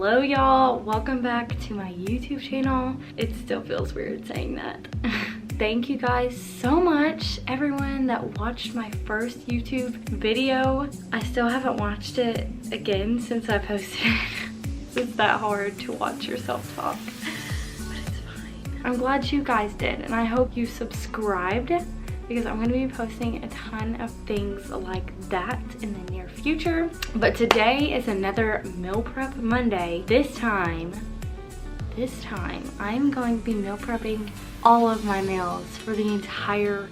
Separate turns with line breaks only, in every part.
Hello y'all, welcome back to my YouTube channel. It still feels weird saying that. Thank you guys so much, everyone that watched my first YouTube video. I still haven't watched it again since I posted it. It's that hard to watch yourself talk, but it's fine. I'm glad you guys did, and I hope you subscribed because I'm gonna be posting a ton of things like that in the near future. But today is another meal prep Monday. This time, I'm going to be meal prepping all of my meals for the entire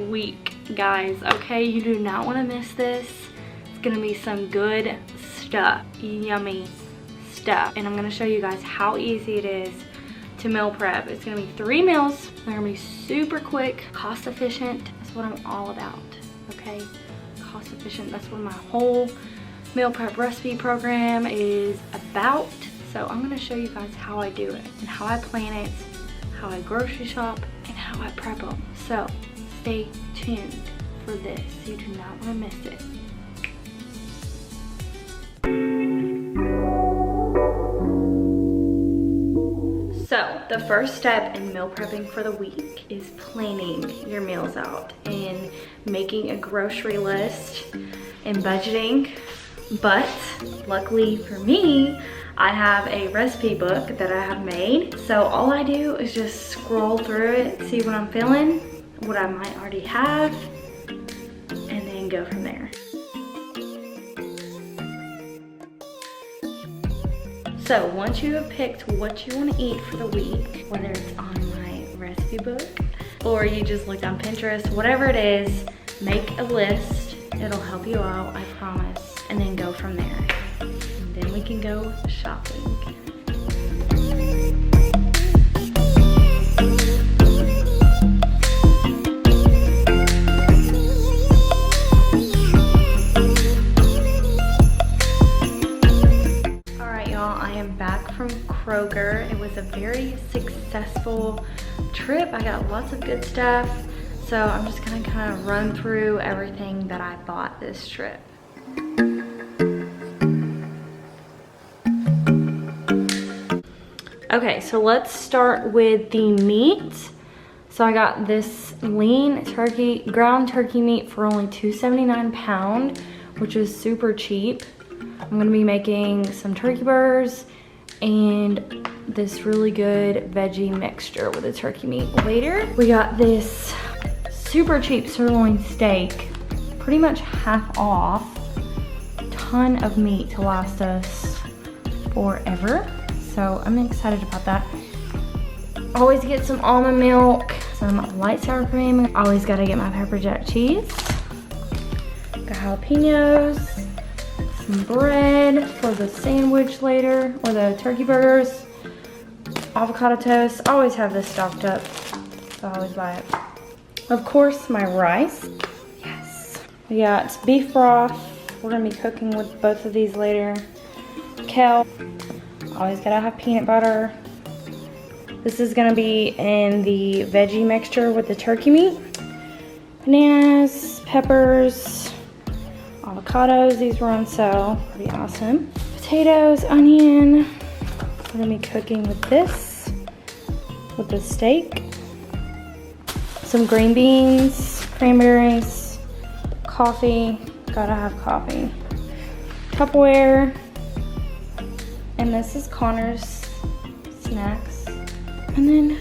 week, guys, okay? You do not wanna miss this. It's gonna be some good stuff, yummy stuff. And I'm gonna show you guys how easy it is to meal prep. It's gonna be 3 meals. They're gonna be super quick, cost efficient. That's what I'm all about, okay? Cost efficient, that's what my whole meal prep recipe program is about. So I'm gonna show you guys how I do it and how I plan it, how I grocery shop, and how I prep them. So stay tuned for this. You do not wanna miss it. So the first step in meal prepping for the week is planning your meals out and making a grocery list and budgeting. But luckily for me, I have a recipe book that I have made. So all I do is just scroll through it, see what I'm feeling, what I might already have, and then go from there. So once you have picked what you want to eat for the week, whether it's on my recipe book or you just looked on Pinterest, whatever it is, make a list. It'll help you out, I promise. And then go from there. And then we can go shopping. From Kroger. It was a very successful trip. I got lots of good stuff. So I'm just gonna kind of run through everything that I bought this trip. Okay, so let's start with the meat. So I got this lean turkey, ground turkey meat for only $2.79 a pound, which is super cheap. I'm gonna be making some turkey burgers and this really good veggie mixture with the turkey meat later. We got this super cheap sirloin steak, pretty much half off. Ton of meat to last us forever. So I'm excited about that. Always get some almond milk, some light sour cream. Always gotta get my pepper jack cheese. Got jalapenos. Some bread for the sandwich later, or the turkey burgers, avocado toast. I always have this stocked up, so I always buy it. Of course, my rice. Yes. We got beef broth. We're gonna be cooking with both of these later. Kale. Always gotta have peanut butter. This is gonna be in the veggie mixture with the turkey meat. Bananas, peppers, avocados, these were on sale, pretty awesome. Potatoes, onion, we're gonna be cooking with this, with the steak. Some green beans, cranberries, coffee, gotta have coffee. Tupperware, and this is Connor's snacks. And then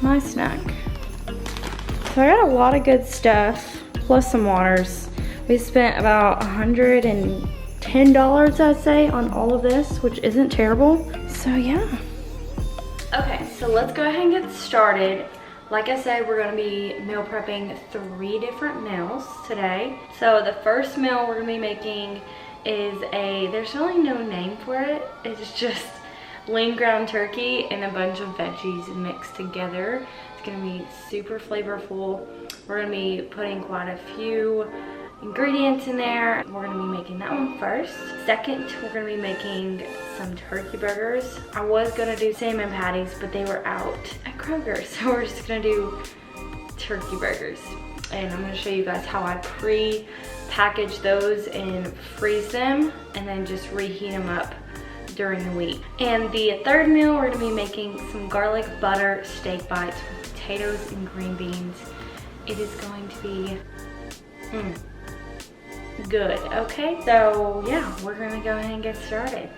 my snack. So I got a lot of good stuff, plus some waters. We spent about $110, I'd say, on all of this, which isn't terrible. So yeah. Okay, so let's go ahead and get started. Like I said, we're gonna be meal prepping 3 different meals today. So the first meal we're gonna be making is there's really no name for it. It's just lean ground turkey and a bunch of veggies mixed together. It's gonna be super flavorful. We're gonna be putting quite a few ingredients in there. We're gonna be making that one first. Second, we're gonna be making some turkey burgers. I was gonna do salmon patties, but they were out at Kroger, so we're just gonna do turkey burgers. And I'm gonna show you guys how I pre-package those and freeze them, and then just reheat them up during the week. And the third meal, we're gonna be making some garlic butter steak bites with potatoes and green beans. It is going to be good, okay? So yeah, we're gonna go ahead and get started.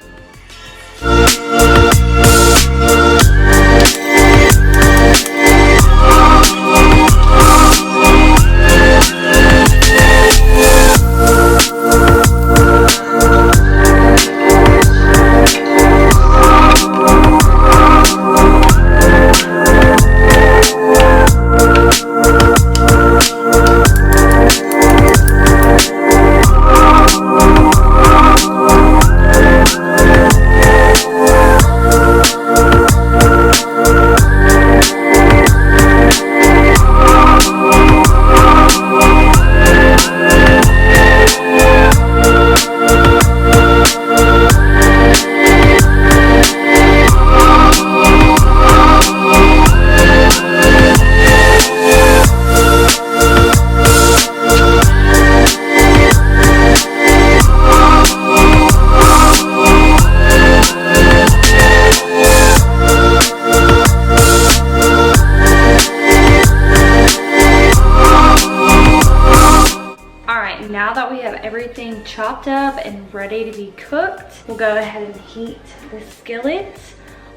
Now that we have everything chopped up and ready to be cooked, we'll go ahead and heat the skillet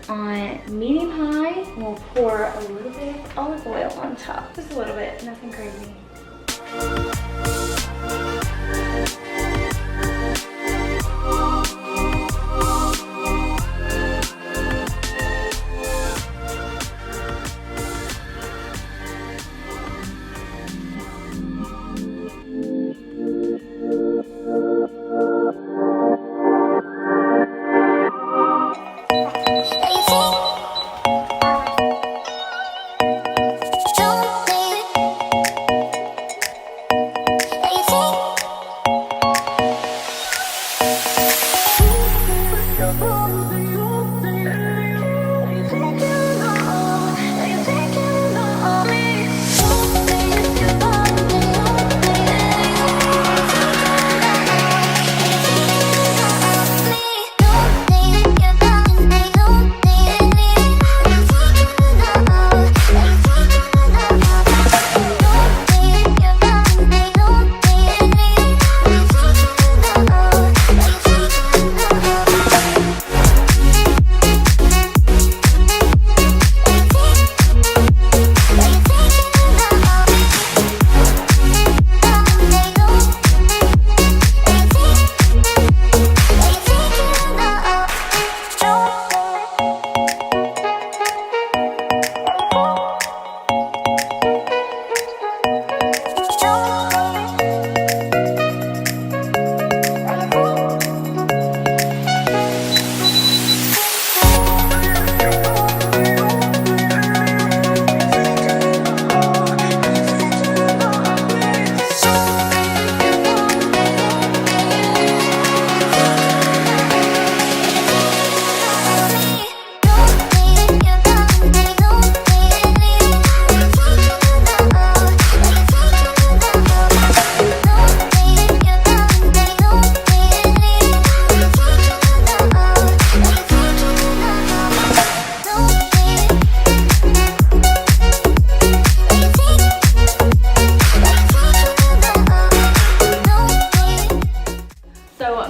on medium high. We'll pour a little bit of olive oil on top. Just a little bit, nothing crazy.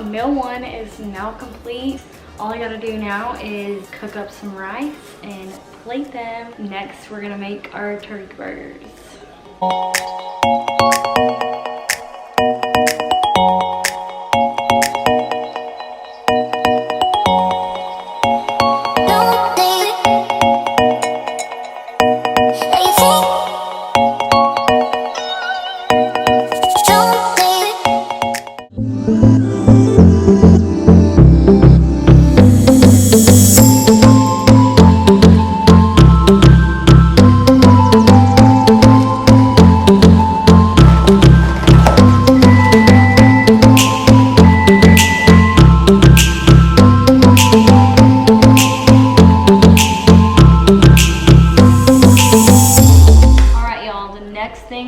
Meal one is now complete. All I gotta do now is cook up some rice and plate them. Next, we're gonna make our turkey burgers.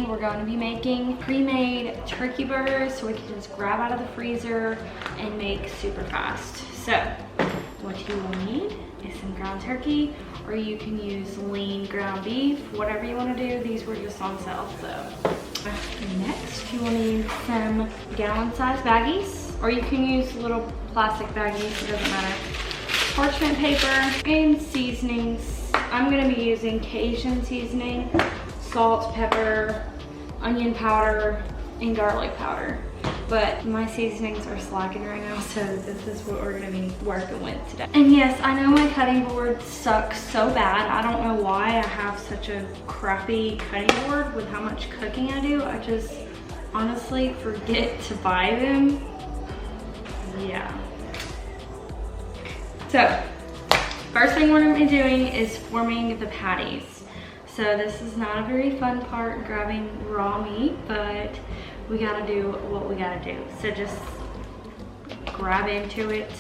We're going to be making pre-made turkey burgers so we can just grab out of the freezer and make super fast. So what you will need is some ground turkey, or you can use lean ground beef, whatever you want to do. These were just on sale, so. Next, you will need some gallon-sized baggies, or you can use little plastic baggies, it doesn't matter. Parchment paper and seasonings. I'm gonna be using Cajun seasoning, salt, pepper, onion powder, and garlic powder. But my seasonings are slacking right now, so this is what we're gonna be working with today. And yes, I know my cutting board sucks so bad. I don't know why I have such a crappy cutting board with how much cooking I do. I just honestly forget to buy them. Yeah. So, first thing we're gonna be doing is forming the patties. So this is not a very fun part, grabbing raw meat, but we gotta do what we gotta do. So just grab into it.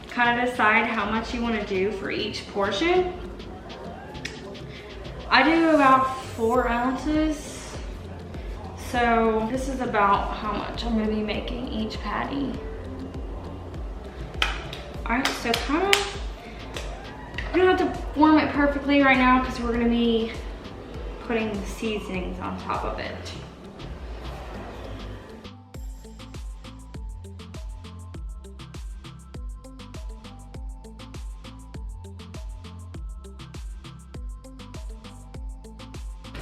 Kind of decide how much you wanna do for each portion. I do about 4 ounces. So this is about how much I'm gonna be making each patty. All right, so kind of, we don't have to form it perfectly right now because we're gonna be putting the seasonings on top of it.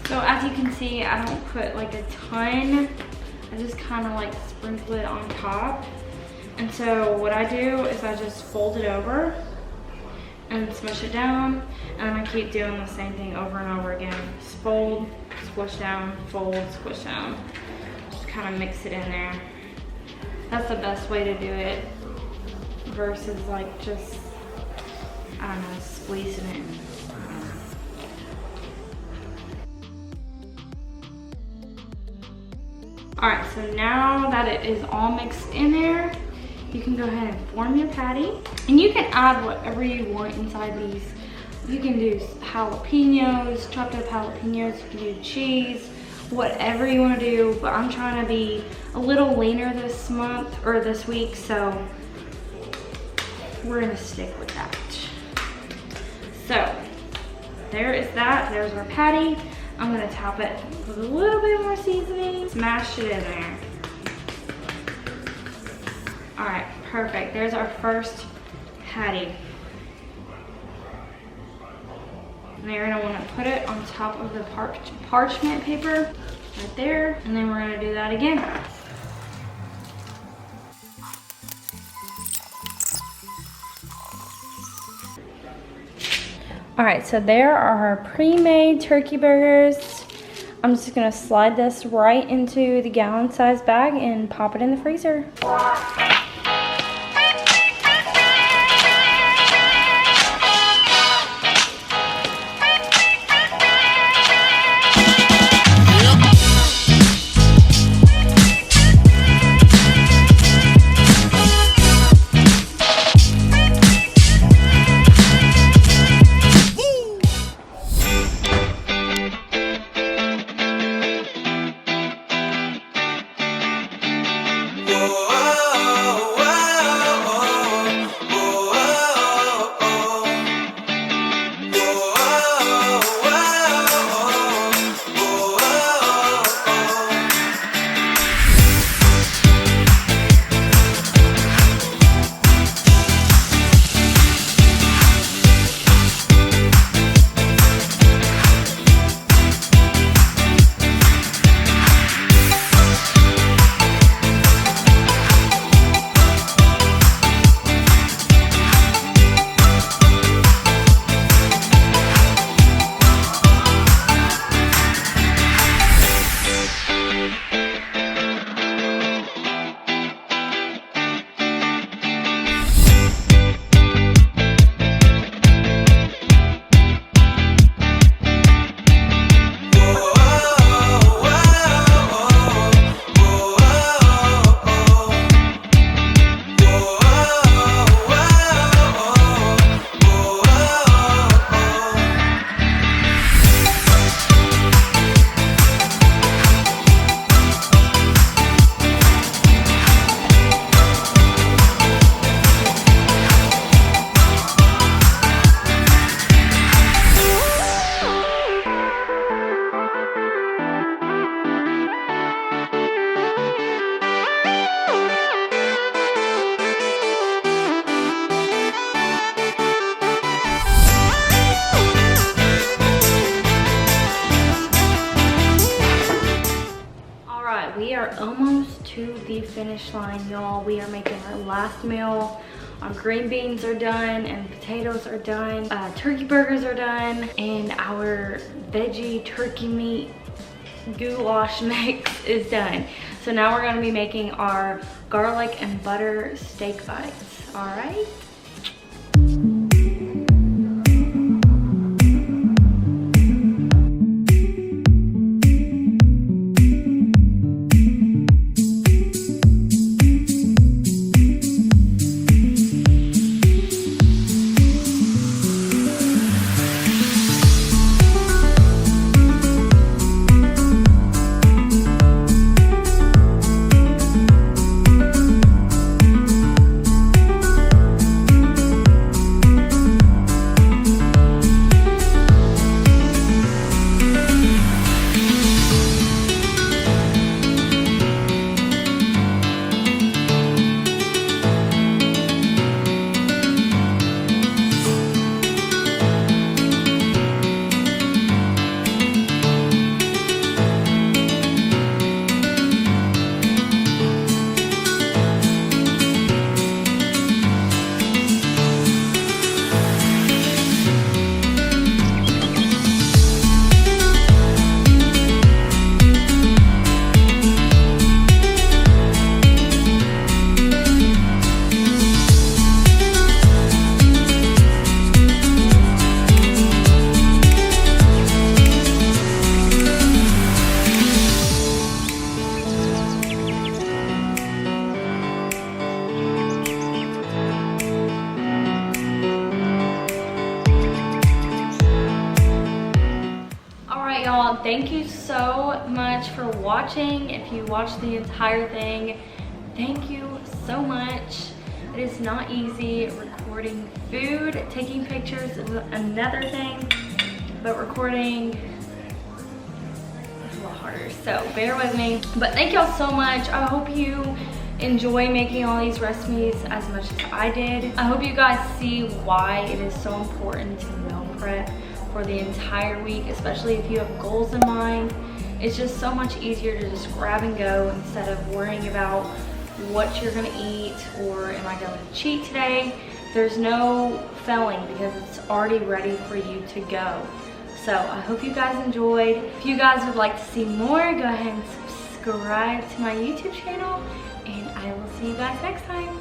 So as you can see, I don't put like a ton. I just kind of like sprinkle it on top. And so what I do is I just fold it over and smush it down, and I keep doing the same thing over and over again. Just fold, squish down, fold, squish down. Just kind of mix it in there. That's the best way to do it versus like just, I don't know, squeezing it. All right, so now that it is all mixed in there, you can go ahead and form your patty. And you can add whatever you want inside these. You can do jalapenos, chopped up jalapenos, you can do cheese, whatever you wanna do, but I'm trying to be a little leaner this month, or this week, so we're gonna stick with that. So, there is that, there's our patty. I'm gonna top it with a little bit more seasoning, smash it in there. All right, perfect. There's our first patty. And you're gonna wanna put it on top of the parchment paper, right there, and then we're gonna do that again. All right, so there are our pre-made turkey burgers. I'm just gonna slide this right into the gallon-sized bag and pop it in the freezer. finish line, y'all. We are making our last meal. Our green beans are done and potatoes are done. Turkey burgers are done, and our veggie turkey meat goulash mix is done. So now we're gonna be making our garlic and butter steak bites, all right? Y'all, thank you so much for watching. If you watched the entire thing, thank you so much. It is not easy recording food. Taking pictures is another thing, but recording is a lot harder, so bear with me. But thank y'all so much. I hope you enjoy making all these recipes as much as I did. I hope you guys see why it is so important to meal prep for the entire week, especially if you have goals in mind. It's just so much easier to just grab and go instead of worrying about what you're gonna eat or am I going to cheat today. There's no failing because it's already ready for you to go. So I hope you guys enjoyed. If you guys would like to see more, go ahead and subscribe to my YouTube channel, and I will see you guys next time.